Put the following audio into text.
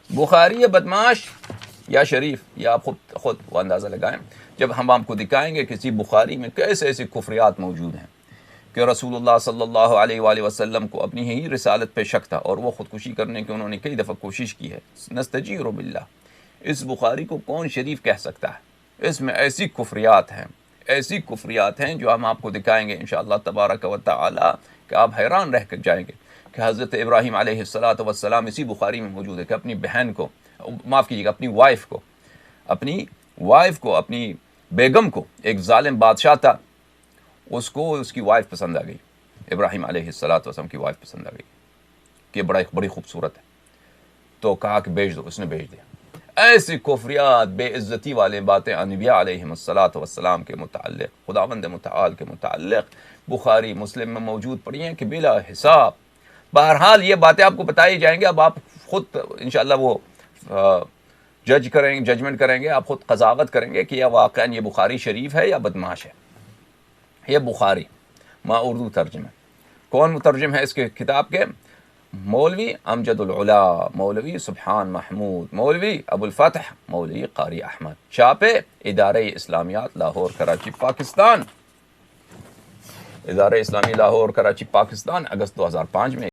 بخاری یا بدماش یا شریف، یا آپ خود وہ اندازہ لگائیں. جب ہم آپ کو دکھائیں گے کسی بخاری میں کیسے ایسے کفریات موجود ہیں کہ رسول اللہ صلی اللہ علیہ وآلہ وسلم کو اپنی ہی رسالت پہ شک تھا اور وہ خودکشی کرنے کی انہوں نے کئی دفعہ کوشش کی ہے. نستجیر باللہ، اس بخاری کو کون شریف کہہ سکتا ہے؟ اس میں ایسی کفریات ہیں جو ہم آپ کو دکھائیں گے انشاءاللہ تبارک و تعالی کہ آپ حیران رہ کر جائیں گے کہ حضرت ابراہیم علیہ السلام اسی بخاری میں موجود ہے کہ اپنی بہن کو، معاف کیجیے گا، اپنی وائف کو اپنی بیگم کو، ایک ظالم بادشاہ تھا، اس کو اس کی وائف پسند آ گئی، ابراہیم علیہ السلام کی وائف پسند آ گئی کہ بڑی خوبصورت ہے، تو کہا کہ بیچ دو، اس نے بیچ دیا. ایسی کفریات، بے عزتی والے باتیں انبیاء علیہ السلام کے متعلق، خداوند متعال کے متعلق بخاری مسلم میں موجود پڑی ہیں کہ بلا حساب. بہرحال یہ باتیں آپ کو بتائی جائیں گے، اب آپ خود انشاءاللہ وہ ججمنٹ کریں گے، آپ خود قضاوت کریں گے کہ یہ واقعاً یہ بخاری شریف ہے یا بدماش ہے. یہ بخاری اردو ترجمہ. کون مترجم ہے اس کے کتاب کے؟ مولوی امجد العلا، مولوی سبحان محمود، مولوی ابو الفتح، مولوی قاری احمد. چھاپے ادارہ اسلامیات لاہور کراچی پاکستان، ادارہ اسلامی لاہور کراچی پاکستان، اگست 2005 میں.